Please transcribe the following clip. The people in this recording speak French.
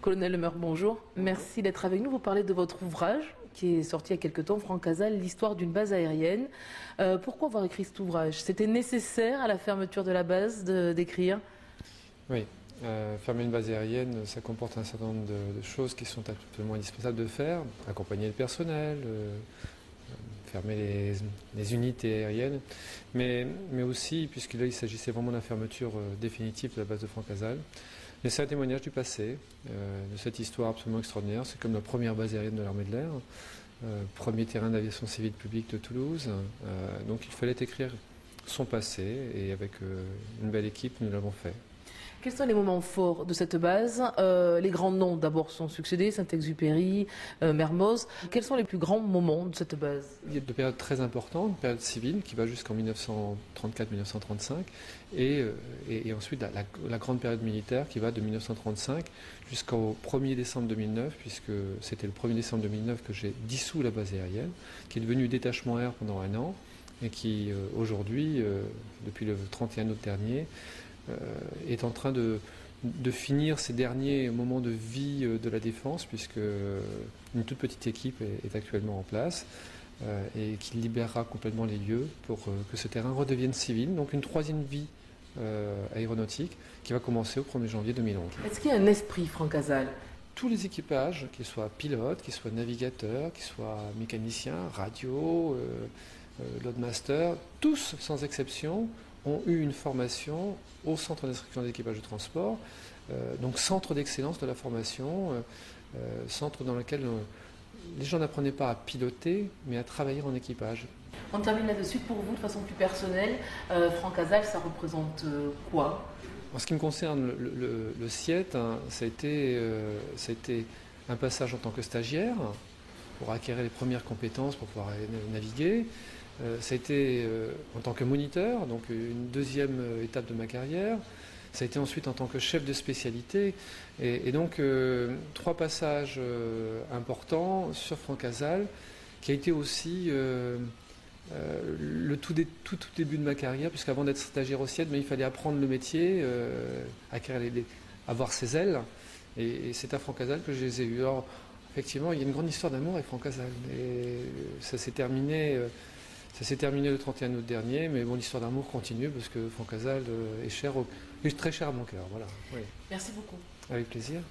Colonel Lemerre, bonjour. Merci d'être avec nous. Vous parlez de votre ouvrage qui est sorti il y a quelque temps, Franck Casal, l'histoire d'une base aérienne. Pourquoi avoir écrit cet ouvrage? C'était nécessaire à la fermeture de la base d'écrire? Oui. Fermer une base aérienne, ça comporte un certain nombre de choses qui sont absolument indispensables de faire. Accompagner le personnel, fermer les unités aériennes, mais aussi, puisque là il s'agissait vraiment de la fermeture définitive de la base de Franck Casal, laisser un témoignage du passé, de cette histoire absolument extraordinaire. C'est comme la première base aérienne de l'armée de l'air, premier terrain d'aviation civile publique de Toulouse, donc il fallait écrire son passé, et avec une belle équipe, nous l'avons fait. Quels sont les moments forts de cette base? Les grands noms d'abord sont succédés, Saint-Exupéry, Mermoz. Quels sont les plus grands moments de cette base? Il y a deux périodes très importantes, une période civile qui va jusqu'en 1934-1935 et ensuite la grande période militaire qui va de 1935 jusqu'au 1er décembre 2009, puisque c'était le 1er décembre 2009 que j'ai dissous la base aérienne, qui est devenue détachement air pendant un an et qui aujourd'hui, depuis le 31 août dernier, est en train de finir ses derniers moments de vie de la défense, puisque une toute petite équipe est actuellement en place et qui libérera complètement les lieux pour que ce terrain redevienne civil. Donc une troisième vie aéronautique qui va commencer au 1er janvier 2011. Est-ce qu'il y a un esprit Franck Casal? Tous les équipages, qu'ils soient pilotes, qu'ils soient navigateurs, qu'ils soient mécaniciens, radio, loadmaster, tous sans exception ont eu une formation au centre d'instruction des équipages de transport, donc centre d'excellence de la formation, centre dans lequel les gens n'apprenaient pas à piloter, mais à travailler en équipage. On termine là-dessus. Pour vous, de façon plus personnelle, Franck Casal, ça représente quoi? En ce qui me concerne, le SIET, ça a été un passage en tant que stagiaire pour acquérir les premières compétences pour pouvoir naviguer. Ça a été en tant que moniteur, donc une deuxième étape de ma carrière. Ça a été ensuite en tant que chef de spécialité. Et donc, trois passages importants sur Franck Casal, qui a été aussi le tout début de ma carrière, puisqu'avant d'être stagiaire au SIET, il fallait apprendre le métier, avoir ses ailes. Et c'est à Franck Casal que je les ai eus. Alors, effectivement, il y a une grande histoire d'amour avec Franck Casal. Et ça s'est terminé le 31 août dernier, mais bon, l'histoire d'amour continue parce que Franck Casal est très cher à mon cœur. Voilà. Oui. Merci beaucoup. Avec plaisir.